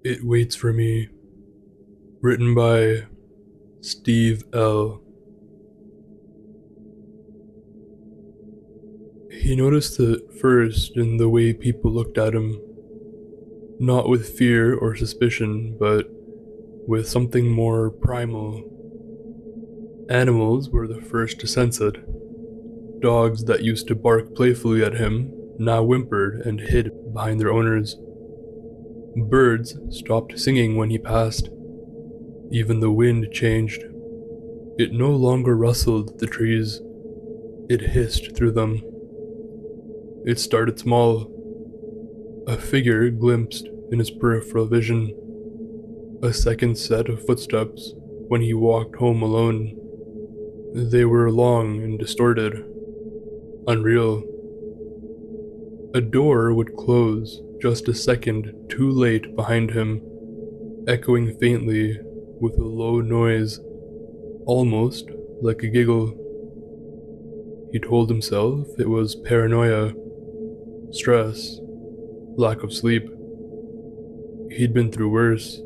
It Waits for Me, written by Steve L. He noticed it first in the way people looked at him, not with fear or suspicion, but with something more primal. Animals were the first to sense it. Dogs that used to bark playfully at him now whimpered and hid behind their owners. Birds stopped singing when he passed. Even the wind changed. It no longer rustled the trees, it hissed through them. It started small. A figure glimpsed in his peripheral vision. A second set of footsteps when he walked home alone. They were long and distorted, unreal. A door would close just a second too late behind him, echoing faintly with a low noise, almost like a giggle. He told himself it was paranoia, stress, lack of sleep. He'd been through worse.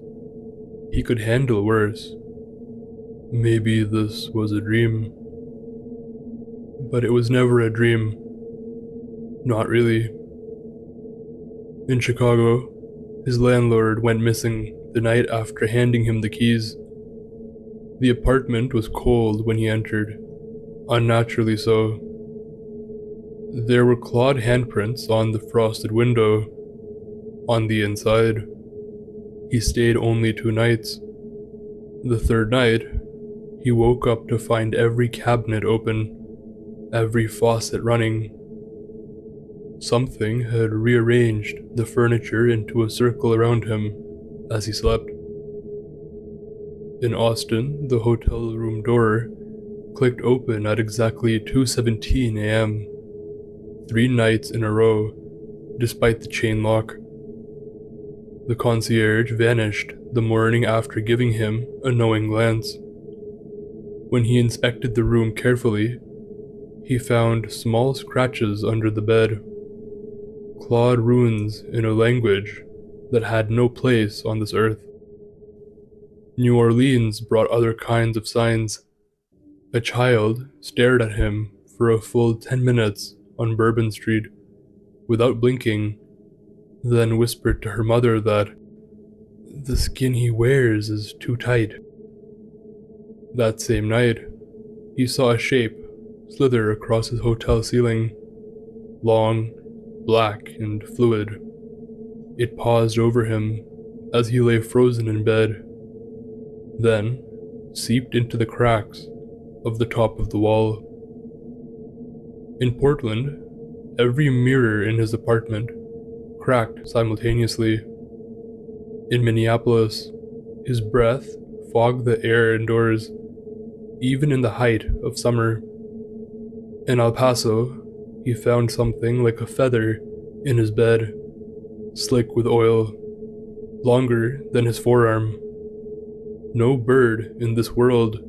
He could handle worse. Maybe this was a dream. But it was never a dream. Not really. In Chicago, his landlord went missing the night after handing him the keys. The apartment was cold when he entered, unnaturally so. There were clawed handprints on the frosted window. On the inside, he stayed only 2 nights. The third night, he woke up to find every cabinet open, every faucet running. Something had rearranged the furniture into a circle around him as he slept. In Austin, the hotel room door clicked open at exactly 2:17 a.m., 3 nights in a row, despite the chain lock. The concierge vanished the morning after giving him a knowing glance. When he inspected the room carefully, he found small scratches under the bed, clawed runes in a language that had no place on this earth. New Orleans brought other kinds of signs. A child stared at him for a full 10 minutes on Bourbon Street, without blinking, then whispered to her mother that the skin he wears is too tight. That same night, he saw a shape slither across his hotel ceiling, long, black, and fluid. It paused over him as he lay frozen in bed, then seeped into the cracks of the top of the wall. In Portland, every mirror in his apartment cracked simultaneously. In Minneapolis, his breath fogged the air indoors, even in the height of summer. In El Paso, he found something like a feather in his bed, slick with oil, longer than his forearm. No bird in this world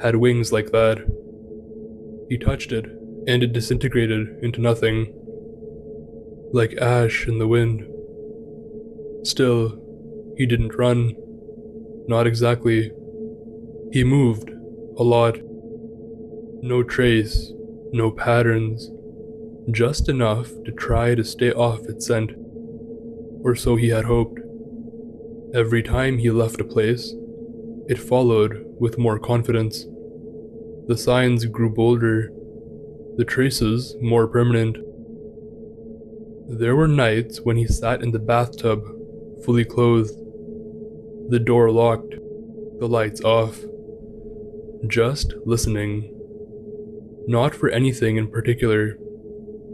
had wings like that. He touched it, and it disintegrated into nothing, like ash in the wind. Still, he didn't run. Not exactly. He moved a lot. No trace, no patterns, just enough to try to stay off its scent. Or so he had hoped. Every time he left a place, it followed with more confidence. The signs grew bolder, the traces more permanent. There were nights when he sat in the bathtub, fully clothed, the door locked, the lights off, just listening. Not for anything in particular,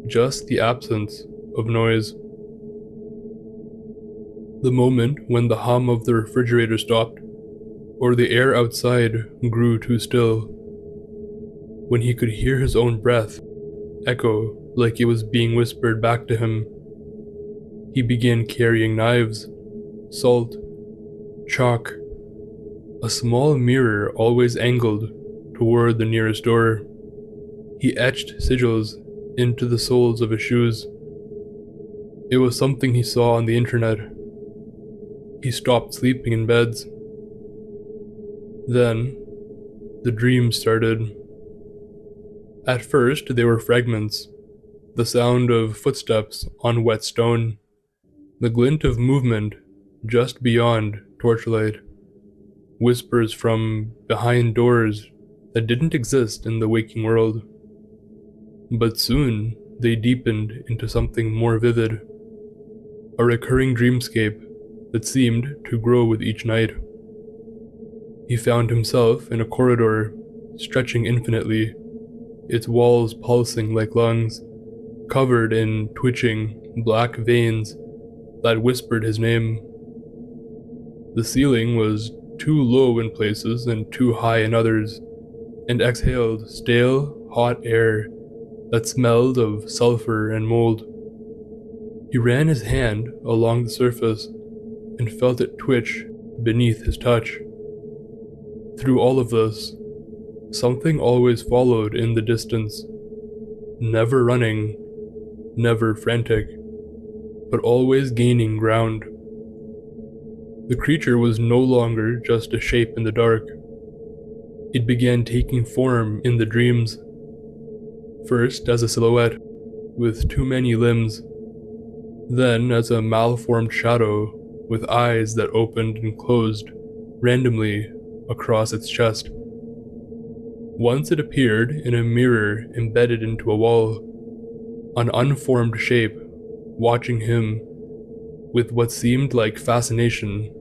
just the absence of noise. The moment when the hum of the refrigerator stopped, or the air outside grew too still. When he could hear his own breath echo like it was being whispered back to him. He began carrying knives, salt, chalk, a small mirror always angled toward the nearest door. He etched sigils into the soles of his shoes. It was something he saw on the internet. He stopped sleeping in beds. Then, the dreams started. At first, they were fragments, the sound of footsteps on wet stone, the glint of movement just beyond torchlight, whispers from behind doors that didn't exist in the waking world. But soon, they deepened into something more vivid, a recurring dreamscape that seemed to grow with each night. He found himself in a corridor, stretching infinitely, its walls pulsing like lungs, covered in twitching, black veins that whispered his name. The ceiling was too low in places and too high in others, and exhaled stale, hot air that smelled of sulfur and mold. He ran his hand along the surface and felt it twitch beneath his touch. Through all of this, something always followed in the distance, never running, never frantic, but always gaining ground. The creature was no longer just a shape in the dark. It began taking form in the dreams, first as a silhouette, with too many limbs, then as a malformed shadow with eyes that opened and closed randomly across its chest. Once it appeared in a mirror embedded into a wall, an unformed shape, watching him with what seemed like fascination.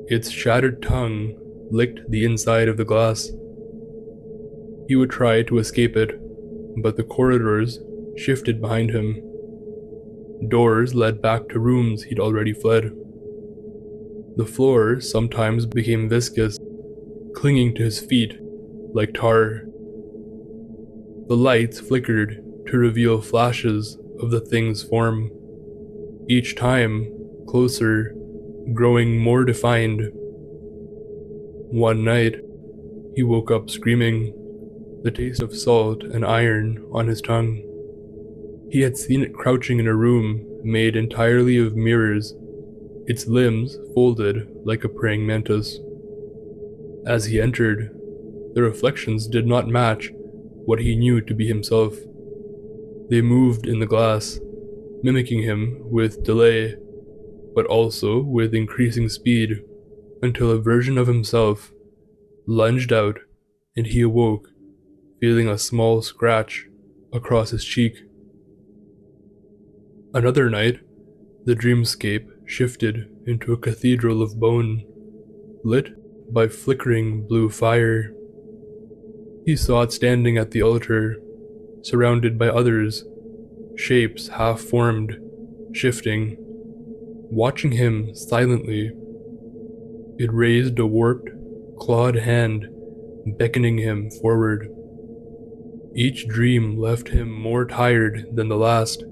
Its shattered tongue licked the inside of the glass. He would try to escape it, but the corridors shifted behind him. Doors led back to rooms he'd already fled. The floor sometimes became viscous, clinging to his feet like tar. The lights flickered to reveal flashes of the thing's form, each time closer, growing more defined. One night, he woke up screaming, the taste of salt and iron on his tongue. He had seen it crouching in a room made entirely of mirrors, its limbs folded like a praying mantis. As he entered, the reflections did not match what he knew to be himself. They moved in the glass, mimicking him with delay, but also with increasing speed, until a version of himself lunged out and he awoke, feeling a small scratch across his cheek. Another night, the dreamscape shifted into a cathedral of bone, lit by flickering blue fire. He saw it standing at the altar, surrounded by others, shapes half-formed, shifting, watching him silently. It raised a warped, clawed hand, beckoning him forward. Each dream left him more tired than the last,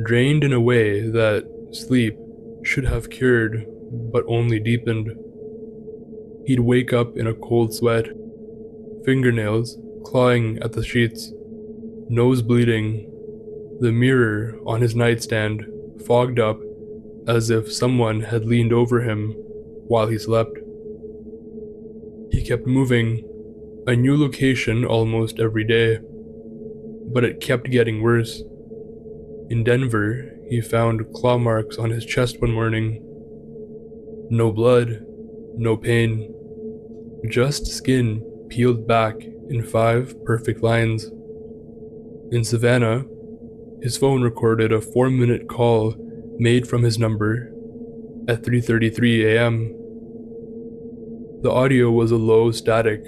drained in a way that sleep should have cured, but only deepened. He'd wake up in a cold sweat, fingernails clawing at the sheets, nose bleeding, the mirror on his nightstand fogged up as if someone had leaned over him while he slept. He kept moving, a new location almost every day, but it kept getting worse. In Denver, he found claw marks on his chest one morning. No blood, no pain, just skin peeled back in 5 perfect lines. In Savannah, his phone recorded a 4-minute call made from his number at 3:33 a.m. The audio was a low static,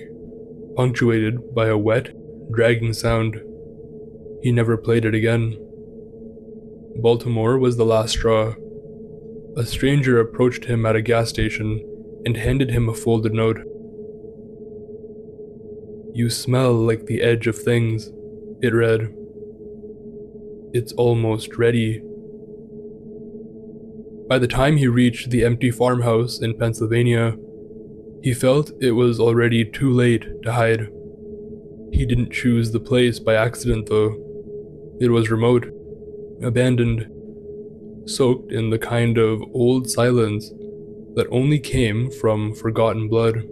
punctuated by a wet, dragging sound. He never played it again. Baltimore was the last straw. A stranger approached him at a gas station and handed him a folded note. "You smell like the edge of things," it read. "It's almost ready." By the time he reached the empty farmhouse in Pennsylvania, he felt it was already too late to hide. He didn't choose the place by accident, though. It was remote, abandoned, soaked in the kind of old silence that only came from forgotten blood.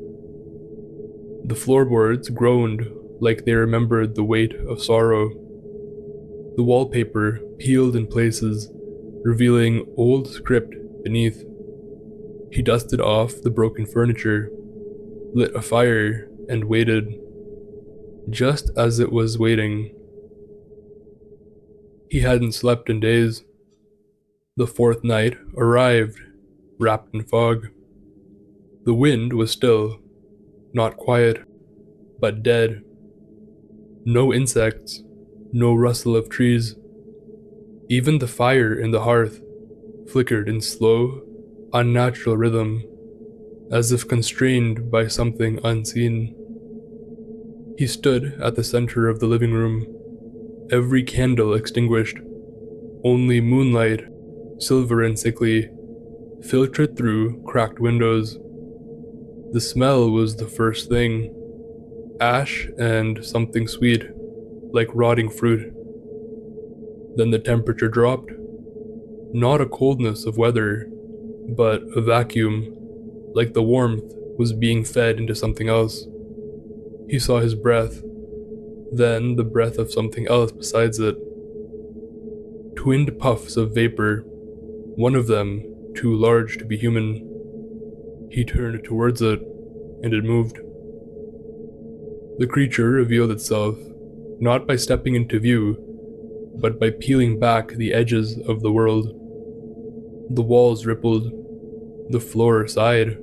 The floorboards groaned like they remembered the weight of sorrow. The wallpaper peeled in places, revealing old script beneath. He dusted off the broken furniture, lit a fire, and waited. Just as it was waiting, he hadn't slept in days. The fourth night arrived, wrapped in fog. The wind was still, not quiet, but dead. No insects, no rustle of trees. Even the fire in the hearth flickered in slow, unnatural rhythm, as if constrained by something unseen. He stood at the center of the living room, every candle extinguished. Only moonlight, silver and sickly, filtered through cracked windows. The smell was the first thing, ash and something sweet, like rotting fruit. Then the temperature dropped. Not a coldness of weather, but a vacuum, like the warmth was being fed into something else. He saw his breath, then the breath of something else besides it. Twinned puffs of vapor, one of them too large to be human. He turned towards it, and it moved. The creature revealed itself, not by stepping into view, but by peeling back the edges of the world. The walls rippled, the floor sighed.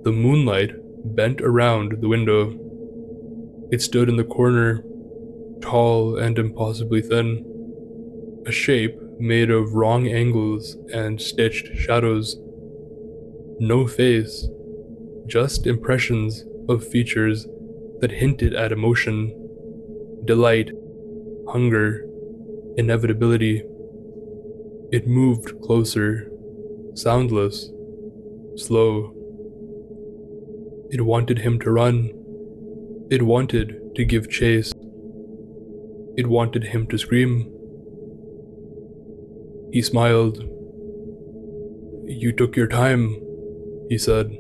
The moonlight bent around the window. It stood in the corner, tall and impossibly thin, a shape made of wrong angles and stitched shadows. No face, just impressions of features that hinted at emotion, delight, hunger, inevitability. It moved closer, soundless, slow. It wanted him to run. It wanted to give chase. It wanted him to scream. He smiled. "You took your time," he said.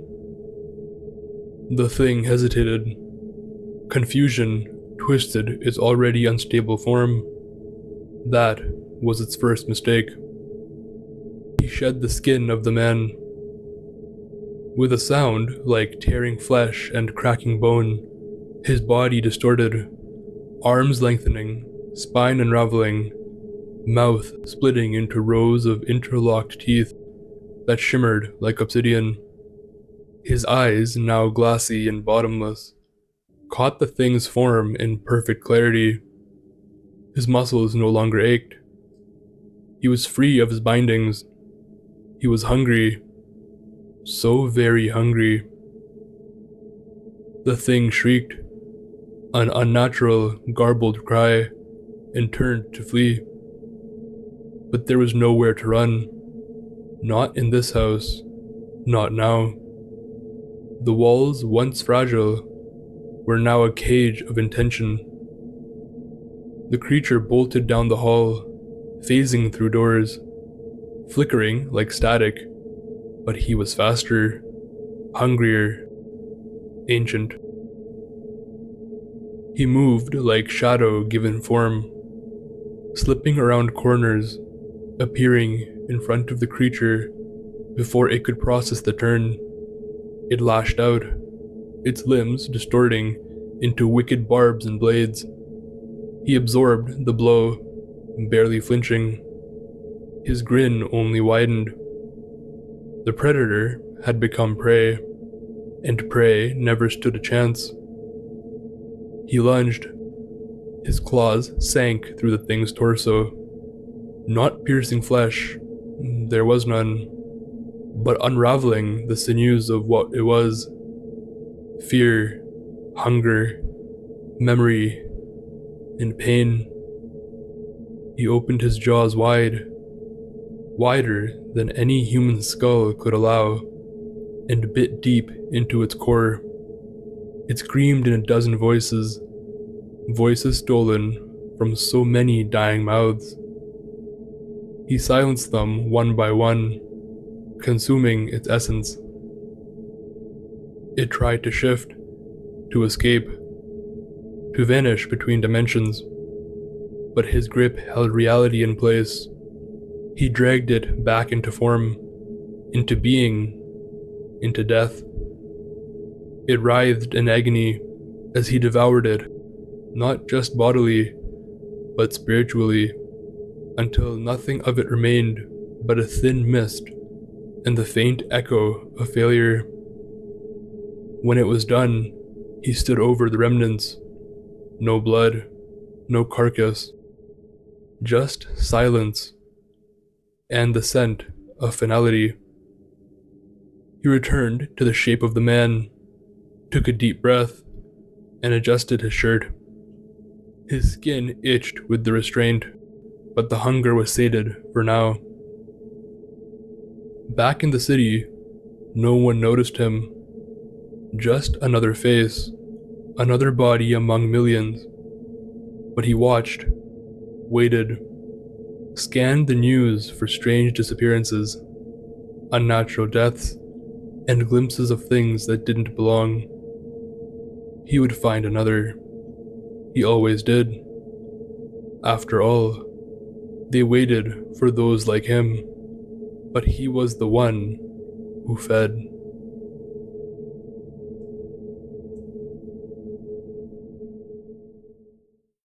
The thing hesitated. Confusion twisted its already unstable form. That was its first mistake. He shed the skin of the man. With a sound like tearing flesh and cracking bone, his body distorted, arms lengthening, spine unraveling, mouth splitting into rows of interlocked teeth that shimmered like obsidian. His eyes, now glassy and bottomless, caught the thing's form in perfect clarity. His muscles no longer ached. He was free of his bindings. He was hungry. So very hungry. The thing shrieked, an unnatural, garbled cry, and turned to flee. But there was nowhere to run. Not in this house. Not now. The walls, once fragile, were now a cage of intention. The creature bolted down the hall, phasing through doors, flickering like static, but he was faster, hungrier, ancient. He moved like shadow given form, slipping around corners, appearing in front of the creature before it could process the turn. It lashed out, its limbs distorting into wicked barbs and blades. He absorbed the blow, barely flinching. His grin only widened. The predator had become prey, and prey never stood a chance. He lunged. His claws sank through the thing's torso, not piercing flesh, there was none, but unraveling the sinews of what it was. Fear, hunger, memory, and pain. He opened his jaws wide, wider than any human skull could allow, and bit deep into its core. It screamed in a dozen voices, voices stolen from so many dying mouths. He silenced them one by one, consuming its essence. It tried to shift, to escape, to vanish between dimensions, but his grip held reality in place. He dragged it back into form, into being, into death. It writhed in agony as he devoured it, not just bodily, but spiritually, until nothing of it remained but a thin mist and the faint echo of failure. When it was done, he stood over the remnants. No blood, no carcass, just silence and the scent of finality. He returned to the shape of the man, took a deep breath, and adjusted his shirt. His skin itched with the restraint, but the hunger was sated for now. Back in the city, no one noticed him. Just another face, another body among millions. But he watched, waited, scanned the news for strange disappearances, unnatural deaths, and glimpses of things that didn't belong. He would find another. He always did. After all, they waited for those like him, but he was the one who fed.